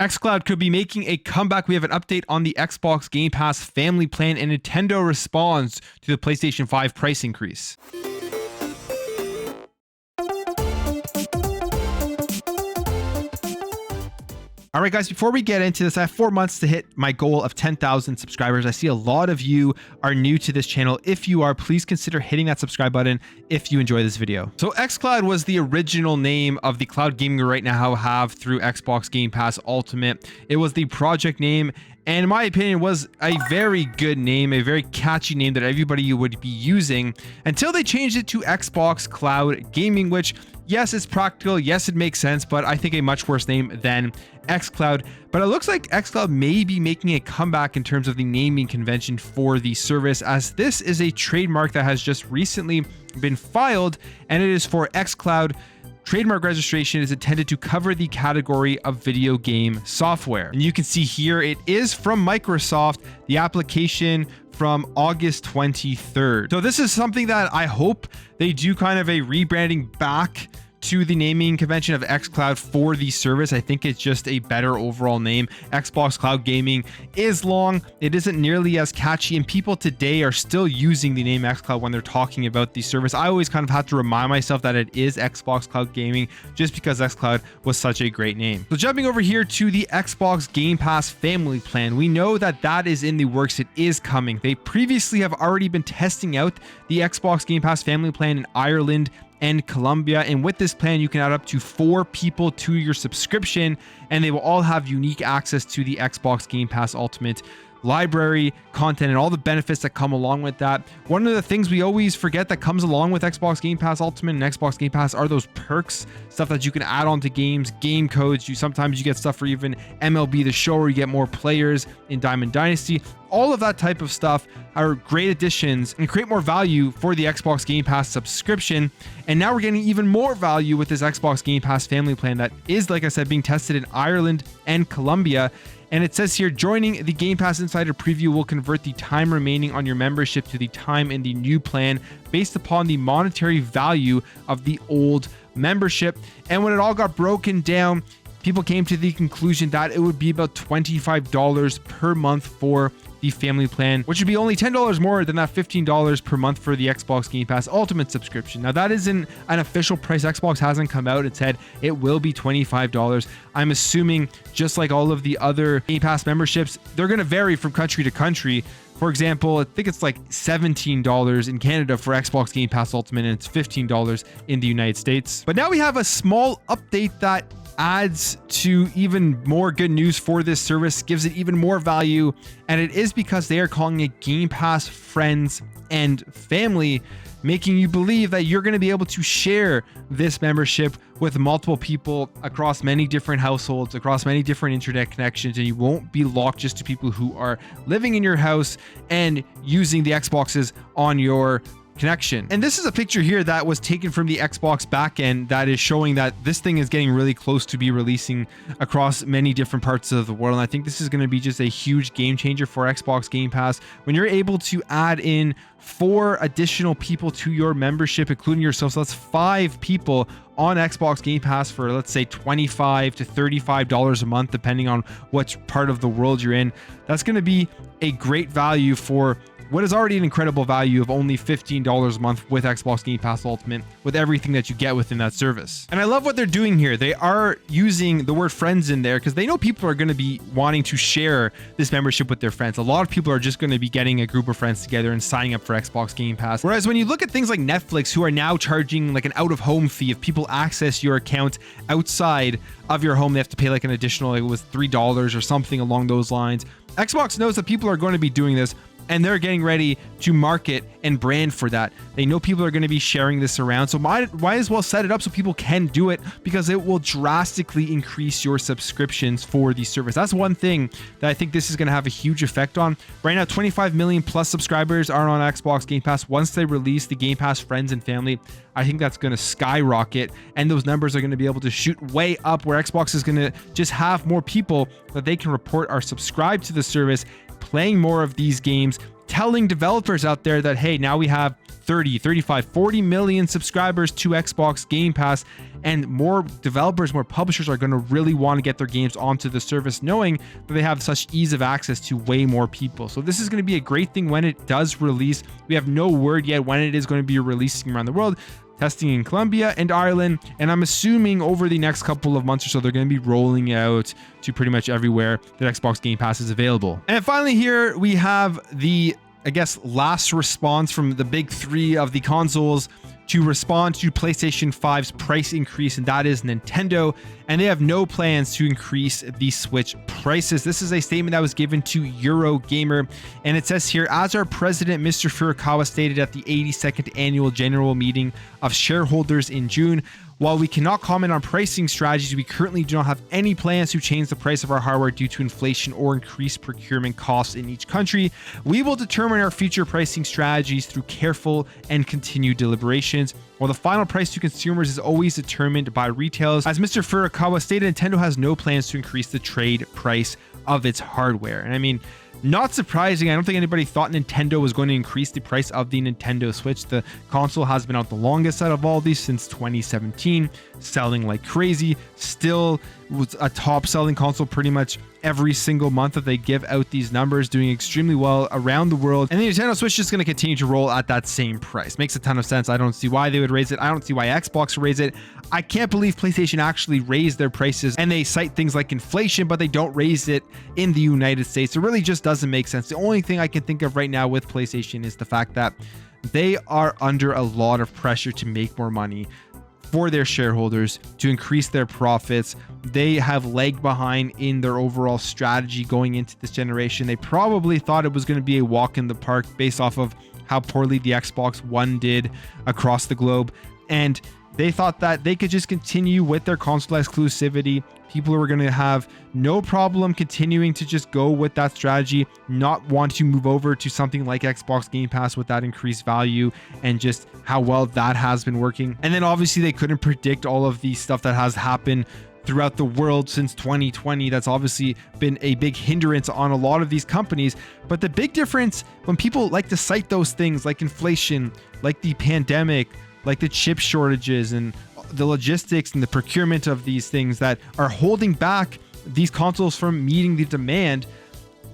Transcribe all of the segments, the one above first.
xCloud could be making a comeback. We have an update on the Xbox Game Pass family plan, and Nintendo responds to the PlayStation 5 price increase. All right, guys, before we get into this, I have 4 months to hit my goal of 10,000 subscribers. I see a lot of you are new to this channel. If you are, please consider hitting that subscribe button if you enjoy this video. So xCloud was the original name of the cloud gaming we right now have through Xbox Game Pass Ultimate. It was the project name, and in my opinion was a very good name, a very catchy name that everybody would be using until they changed it to Xbox Cloud Gaming, which, yes, it's practical, yes, it makes sense, but I think a much worse name than xCloud. But it looks like xCloud may be making a comeback in terms of the naming convention for the service, as this is a trademark that has just recently been filed, and it is for xCloud. Trademark registration is intended to cover the category of video game software. And you can see here it is from Microsoft, the application from August 23rd. So this is something that I hope they do kind of a rebranding back to the naming convention of xCloud for the service. I think it's just a better overall name. Xbox Cloud Gaming is long. It isn't nearly as catchy, and people today are still using the name xCloud when they're talking about the service. I always kind of have to remind myself that it is Xbox Cloud Gaming just because xCloud was such a great name. So jumping over here to the Xbox Game Pass family plan, we know that that is in the works. It is coming. They previously have already been testing out the Xbox Game Pass family plan in Ireland and Colombia, and with this plan you can add up to 4 people to your subscription, and they will all have unique access to the Xbox Game Pass Ultimate library, content, and all the benefits that come along with that. One of the things we always forget that comes along with Xbox Game Pass Ultimate and Xbox Game Pass are those perks, stuff that you can add on to games, game codes. Sometimes you get stuff for even MLB The Show, where you get more players in Diamond Dynasty. All of that type of stuff are great additions and create more value for the Xbox Game Pass subscription. And now we're getting even more value with this Xbox Game Pass family plan that is, like I said, being tested in Ireland and Colombia. And it says here, joining the Game Pass Insider Preview will convert the time remaining on your membership to the time in the new plan based upon the monetary value of the old membership. And when it all got broken down, people came to the conclusion that it would be about $25 per month for the family plan, which would be only $10 more than that $15 per month for the Xbox Game Pass Ultimate subscription. Now, that isn't an official price. Xbox hasn't come out and said it will be $25. I'm assuming, just like all of the other Game Pass memberships, they're going to vary from country to country. For example, I think it's like $17 in Canada for Xbox Game Pass Ultimate, and it's $15 in the United States. But now we have a small update that adds to even more good news for this service, gives it even more value, and it is because they are calling it Game Pass Friends and Family, making you believe that you're going to be able to share this membership with multiple people across many different households, across many different internet connections, and you won't be locked just to people who are living in your house and using the Xboxes on your connection. And this is a picture here that was taken from the Xbox backend that is showing that this thing is getting really close to be releasing across many different parts of the world. And I think this is going to be just a huge game changer for Xbox Game Pass when you're able to add in 4 additional people to your membership, including yourself. So that's 5 people on Xbox Game Pass for, let's say, $25 to $35 a month, depending on what part of the world you're in. That's going to be a great value for what is already an incredible value of only $15 a month with Xbox Game Pass Ultimate, with everything that you get within that service. And I love what they're doing here. They are using the word friends in there because they know people are going to be wanting to share this membership with their friends. A lot of people are just going to be getting a group of friends together and signing up for Xbox Game Pass. Whereas when you look at things like Netflix, who are now charging like an out-of-home fee, if people access your account outside of your home, they have to pay like an additional, it was $3 or something along those lines. Xbox knows that people are going to be doing this, and they're getting ready to market and brand for that. They know people are going to be sharing this around, so might as well set it up so people can do it, because it will drastically increase your subscriptions for the service. That's one thing that I think this is going to have a huge effect on. Right now, 25 million plus subscribers are on Xbox Game Pass. Once they release the Game Pass Friends and Family, I think that's going to skyrocket, and those numbers are going to be able to shoot way up, where Xbox is going to just have more people that they can report are subscribed to the service, playing more of these games, telling developers out there that, hey, now we have 30, 35, 40 million subscribers to Xbox Game Pass, and more developers, more publishers are going to really want to get their games onto the service, knowing that they have such ease of access to way more people. So this is going to be a great thing when it does release. We have no word yet when it is going to be releasing around the world. Testing in Colombia and Ireland, and I'm assuming over the next couple of months or so, they're going to be rolling out to pretty much everywhere that Xbox Game Pass is available. And finally here we have the, I guess, last response from the big three of the consoles to respond to PlayStation 5's price increase, and that is Nintendo, and they have no plans to increase the Switch prices. This is a statement that was given to Eurogamer, and it says here, as our president, Mr. Furukawa, stated at the 82nd annual general meeting of shareholders in June, while we cannot comment on pricing strategies, we currently do not have any plans to change the price of our hardware due to inflation or increased procurement costs in each country. We will determine our future pricing strategies through careful and continued deliberations, while the final price to consumers is always determined by retailers. As Mr. Furukawa stated, Nintendo has no plans to increase the trade price of its hardware. And I mean, not surprising. I don't think anybody thought Nintendo was going to increase the price of the Nintendo Switch. The console has been out the longest out of all these since 2017, selling like crazy. Still was a top selling console pretty much every single month that they give out these numbers, doing extremely well around the world. And the Nintendo Switch is just going to continue to roll at that same price. Makes a ton of sense. I don't see why they would raise it. I don't see why Xbox would raise it. I can't believe PlayStation actually raised their prices, and they cite things like inflation, but they don't raise it in the United States. It really just doesn't make sense. The only thing I can think of right now with PlayStation is the fact that they are under a lot of pressure to make more money for their shareholders, to increase their profits. They have lagged behind in their overall strategy going into this generation. They probably thought it was going to be a walk in the park based off of how poorly the Xbox One did across the globe. And they thought that they could just continue with their console exclusivity. People were going to have no problem continuing to just go with that strategy, not want to move over to something like Xbox Game Pass with that increased value, and just how well that has been working. And then obviously they couldn't predict all of the stuff that has happened throughout the world since 2020. That's obviously been a big hindrance on a lot of these companies. But the big difference, when people like to cite those things like inflation, like the pandemic, like the chip shortages and the logistics and the procurement of these things that are holding back these consoles from meeting the demand,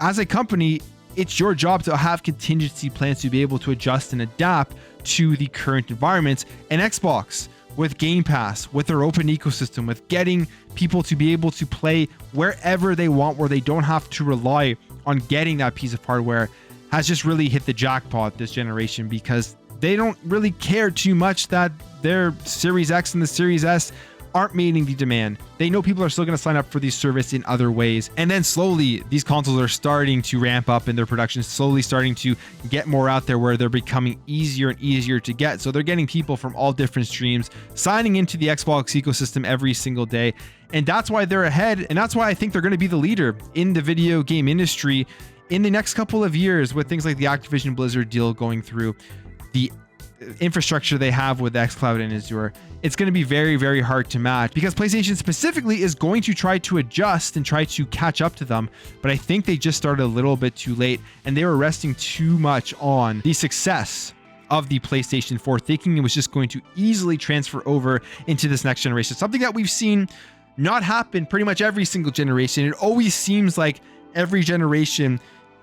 as a company, it's your job to have contingency plans to be able to adjust and adapt to the current environments. And Xbox, with Game Pass, with their open ecosystem, with getting people to be able to play wherever they want, where they don't have to rely on getting that piece of hardware, has just really hit the jackpot this generation, because they don't really care too much that their Series X and the Series S aren't meeting the demand. They know people are still going to sign up for these service in other ways. And then slowly, these consoles are starting to ramp up in their production, slowly starting to get more out there where they're becoming easier and easier to get. So they're getting people from all different streams signing into the Xbox ecosystem every single day. And that's why they're ahead. And that's why I think they're going to be the leader in the video game industry in the next couple of years, with things like the Activision Blizzard deal going through, the infrastructure they have with xCloud and Azure. It's going to be very, very hard to match, because PlayStation specifically is going to try to adjust and try to catch up to them. But I think they just started a little bit too late, and they were resting too much on the success of the PlayStation 4, thinking it was just going to easily transfer over into this next generation. Something that we've seen not happen pretty much every single generation. It always seems like every generation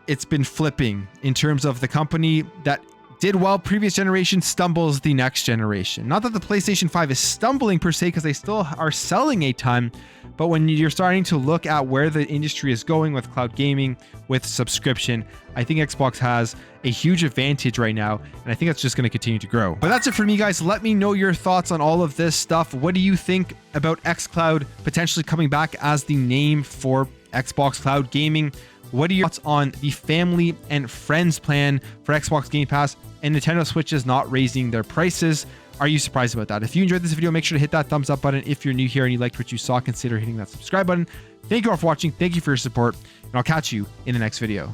it's been flipping in terms of the company that did well previous generation stumbles the next generation. Not that the PlayStation 5 is stumbling per se, because they still are selling a ton, but when you're starting to look at where the industry is going with cloud gaming, with subscription, I think Xbox has a huge advantage right now, and I think that's just going to continue to grow. But that's it for me, guys. Let me know your thoughts on all of this stuff. What do you think about xCloud potentially coming back as the name for Xbox Cloud Gaming? What are your thoughts on the family and friends plan for Xbox Game Pass and Nintendo Switch is not raising their prices? Are you surprised about that? If you enjoyed this video, make sure to hit that thumbs up button. If you're new here and you liked what you saw, consider hitting that subscribe button. Thank you all for watching. Thank you for your support, and I'll catch you in the next video.